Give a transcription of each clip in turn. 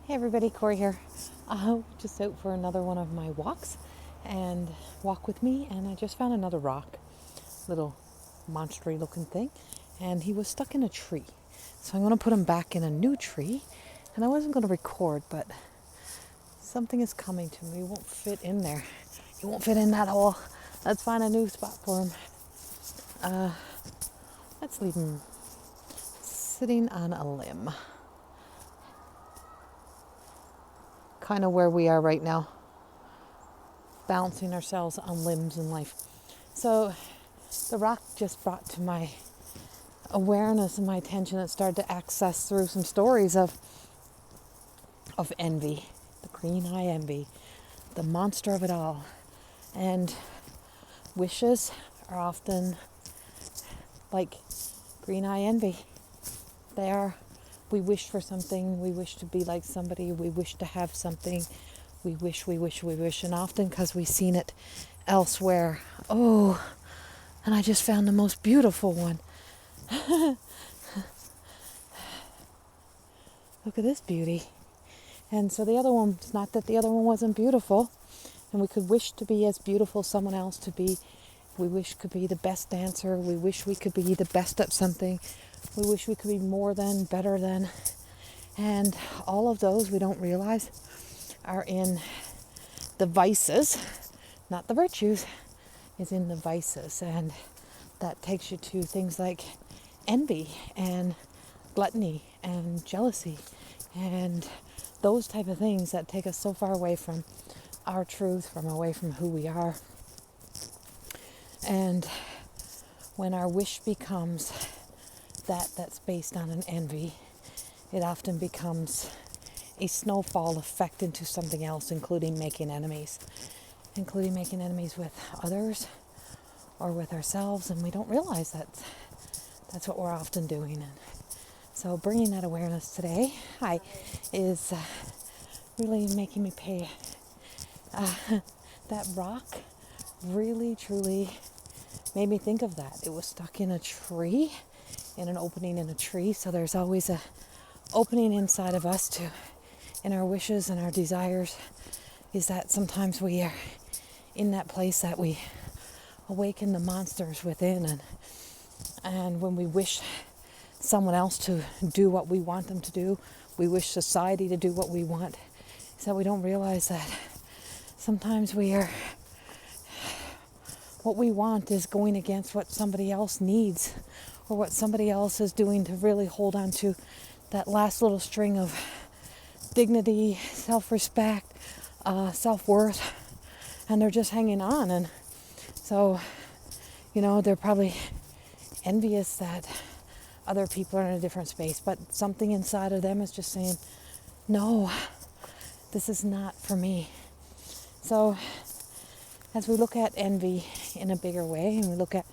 Hey everybody, Corey here. Just out for another one of my walks and walk with me, and I just found another rock, little monstery looking thing, and he was stuck in a tree. So I'm going to put him back in a new tree, and I wasn't going to record, but something is coming to me. He won't fit in there. He won't fit in that hole. Let's find a new spot for him. Let's leave him sitting on a limb. Kind of where we are right now, balancing ourselves on limbs in life. So the rock just brought to my awareness and my attention. It started to access through some stories of envy, the green eye envy, the monster of it all. And wishes are often like green eye envy. They are. We wish for something, we wish to be like somebody, we wish to have something, we wish, and often because we've seen it elsewhere. Oh, and I just found the most beautiful one. Look at this beauty. And so the other one, it's not that the other one wasn't beautiful, and we could wish to be as beautiful as someone else to be. We wish could be the best dancer, we wish we could be the best at something. We wish we could be more than, better than. And all of those we don't realize are in the vices, not the virtues, is in the vices. And that takes you to things like envy and gluttony and jealousy and those type of things that take us so far away from our truth, away from who we are. And when our wish becomes that's based on an envy, it often becomes a snowfall effect into something else, including making enemies with others or with ourselves, and we don't realize that that's what we're often doing. And so bringing that awareness today is really making me pay. That rock really, truly made me think of that. It was stuck in a tree, in an opening in a tree. So there's always a opening inside of us too, in our wishes and our desires, is that sometimes we are in that place that we awaken the monsters within, and when we wish someone else to do what we want them to do, we wish society to do what we want, is that we don't realize that sometimes what we want is going against what somebody else needs, or what somebody else is doing to really hold on to that last little string of dignity, self-respect, self-worth, and they're just hanging on. And so, they're probably envious that other people are in a different space, but something inside of them is just saying, no, this is not for me. So as we look at envy in a bigger way, and we look at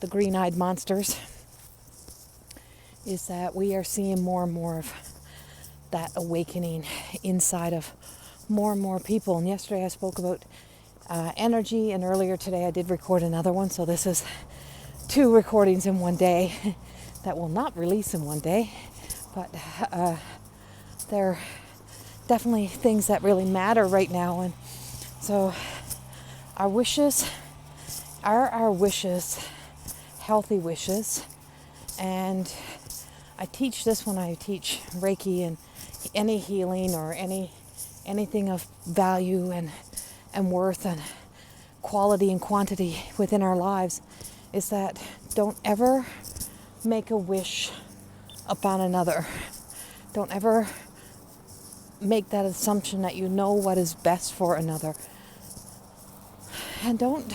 the green-eyed monsters, is that we are seeing more and more of that awakening inside of more and more people. And yesterday I spoke about energy, and earlier today I did record another one. So this is 2 recordings in one day that will not release in one day, but they're definitely things that really matter right now. And so our wishes healthy wishes. And I teach this when I teach Reiki and any healing or anything of value and worth and quality and quantity within our lives, is that don't ever make a wish upon another. Don't ever make that assumption that you know what is best for another. And don't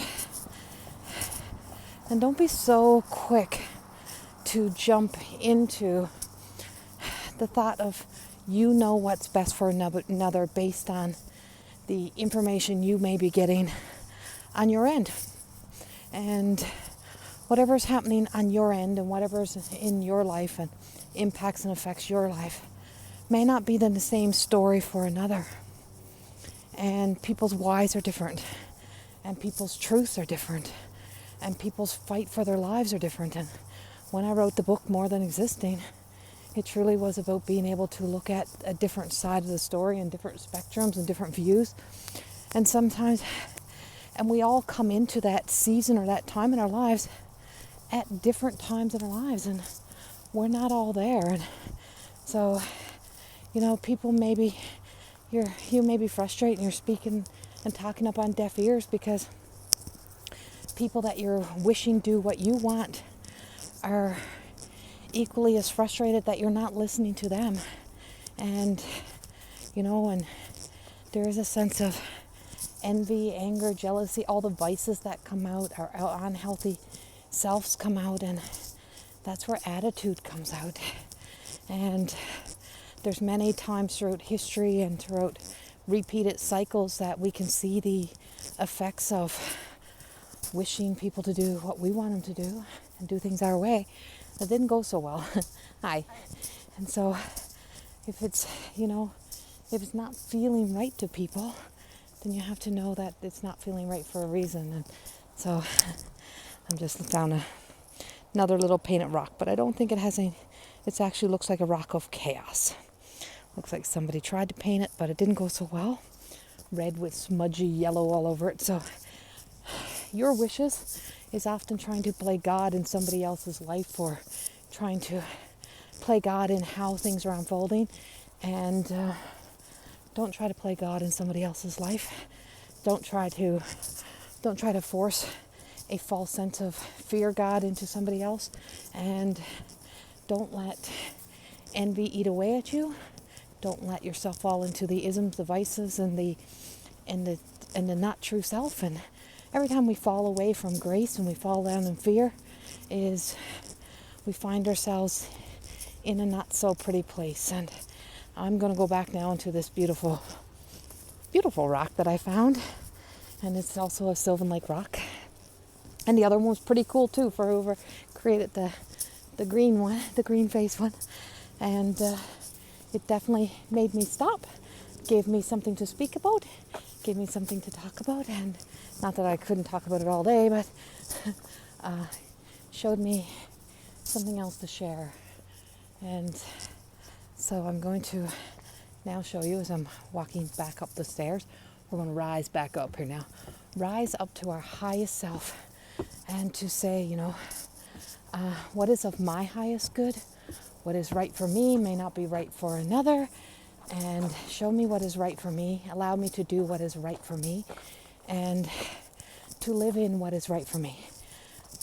be so quick to jump into the thought of what's best for another based on the information you may be getting on your end. And whatever's happening on your end and whatever's in your life and impacts and affects your life may not be the same story for another. And people's whys are different, and people's truths are different, and people's fight for their lives are different. And when I wrote the book More Than Existing, It truly was about being able to look at a different side of the story and different spectrums and different views. And sometimes, and we all come into that season or that time in our lives at different times in our lives, and we're not all there. And so, people maybe, you may be frustrated and you're speaking and talking up on deaf ears because people that you're wishing do what you want are equally as frustrated that you're not listening to them. And, and there is a sense of envy, anger, jealousy, all the vices that come out, our unhealthy selves come out, and that's where attitude comes out. And there's many times throughout history and throughout repeated cycles that we can see the effects of wishing people to do what we want them to do and do things our way. That didn't go so well. Hi. And so if it's not feeling right to people, then you have to know that it's not feeling right for a reason. And so I'm just down another little painted rock, but I don't think it has any. It actually looks like a rock of chaos. Looks like somebody tried to paint it, but it didn't go so well. Red with smudgy yellow all over it. So your wishes is often trying to play God in somebody else's life, or trying to play God in how things are unfolding. And don't try to play God in somebody else's life. Don't try to force a false sense of fear God into somebody else, and don't let envy eat away at you. Don't let yourself fall into the isms, the vices, and the not true self. And every time we fall away from grace and we fall down in fear, is we find ourselves in a not so pretty place. And I'm going to go back now into this beautiful, beautiful rock that I found. And it's also a Sylvan Lake rock. And the other one was pretty cool too, for whoever created the green one, the green face one. And it definitely made me stop, gave me something to speak about, gave me something to talk about. And not that I couldn't talk about it all day, but showed me something else to share. And so I'm going to now show you, as I'm walking back up the stairs, we're going to rise back up here now. Rise up to our highest self and to say, what is of my highest good? What is right for me may not be right for another. And show me what is right for me. Allow me to do what is right for me and to live in what is right for me.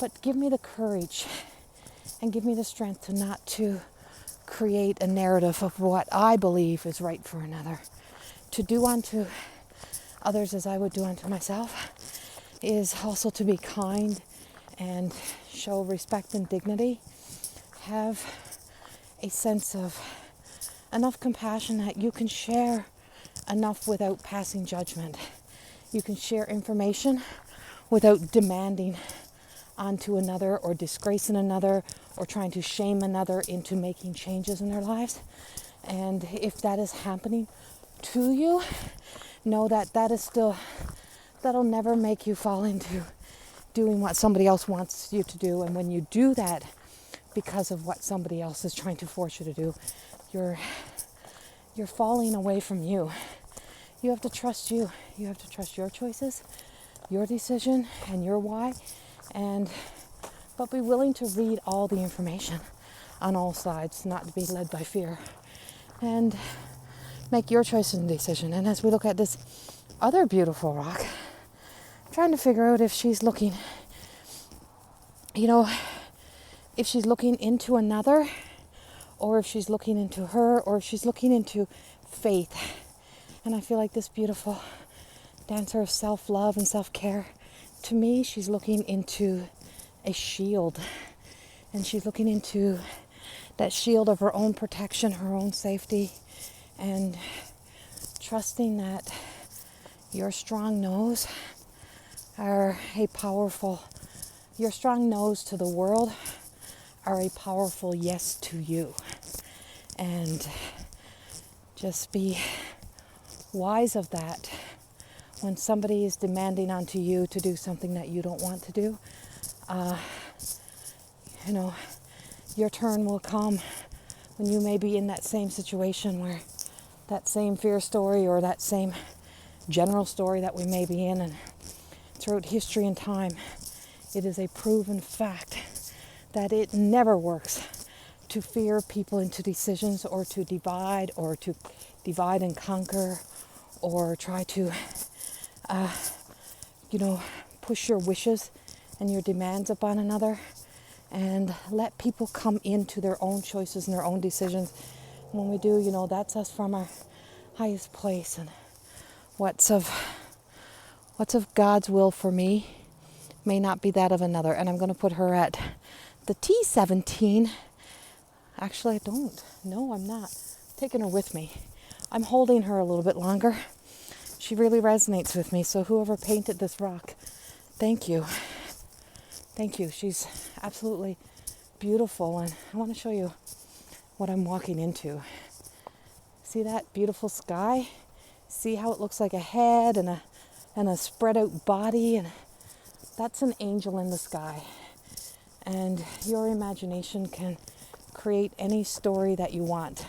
But give me the courage and give me the strength to not to create a narrative of what I believe is right for another. To do unto others as I would do unto myself is also to be kind and show respect and dignity. Have a sense of enough compassion that you can share enough without passing judgment. You can share information without demanding onto another or disgracing another or trying to shame another into making changes in their lives. And if that is happening to you, know that that'll never make you fall into doing what somebody else wants you to do. And when you do that because of what somebody else is trying to force you to do, you're falling away from you. You have to trust you. You have to trust your choices, your decision, and your why. But be willing to read all the information on all sides, not to be led by fear. And make your choice and decision. And as we look at this other beautiful rock, I'm trying to figure out if she's looking, if she's looking into another, or if she's looking into her, or if she's looking into faith. And I feel like this beautiful dancer of self-love and self-care, to me, she's looking into a shield. And she's looking into that shield of her own protection, her own safety, and trusting that your strong no's are your strong no's to the world are a powerful yes to you. And just be wise of that. When somebody is demanding onto you to do something that you don't want to do, your turn will come when you may be in that same situation where that same fear story or that same general story that we may be in, and throughout history and time, it is a proven fact that it never works to fear people into decisions, or to divide and conquer, or try to, push your wishes and your demands upon another, and let people come into their own choices and their own decisions. When we do, that's us from our highest place. And what's of God's will for me may not be that of another. And I'm going to put her at the T17. Actually, I don't. No, I'm not. Taking her with me. I'm holding her a little bit longer. She really resonates with me. So whoever painted this rock, thank you. Thank you. She's absolutely beautiful. And I want to show you what I'm walking into. See that beautiful sky? See how it looks like a head and a spread out body? And that's an angel in the sky. And your imagination can create any story that you want.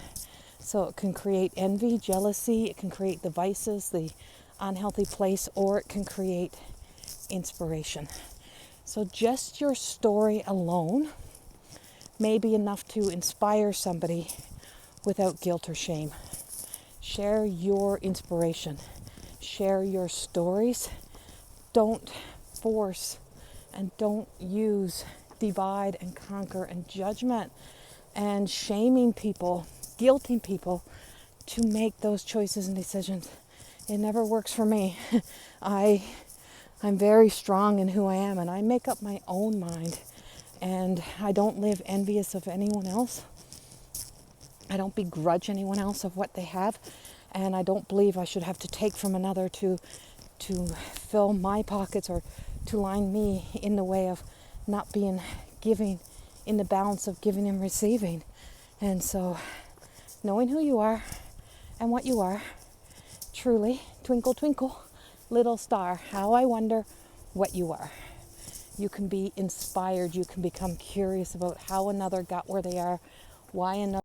So it can create envy, jealousy, it can create the vices, the unhealthy place, or it can create inspiration. So just your story alone may be enough to inspire somebody without guilt or shame. Share your inspiration. Share your stories. Don't force and don't use divide and conquer and judgment and shaming people, guilting people to make those choices and decisions. It never works for me. I'm very strong in who I am, and I make up my own mind, and I don't live envious of anyone else. I don't begrudge anyone else of what they have, and I don't believe I should have to take from another to fill my pockets, or to line me in the way of not being giving, in the balance of giving and receiving. And so knowing who you are and what you are, truly, twinkle, twinkle, little star, how I wonder what you are. You can be inspired. You can become curious about how another got where they are, why another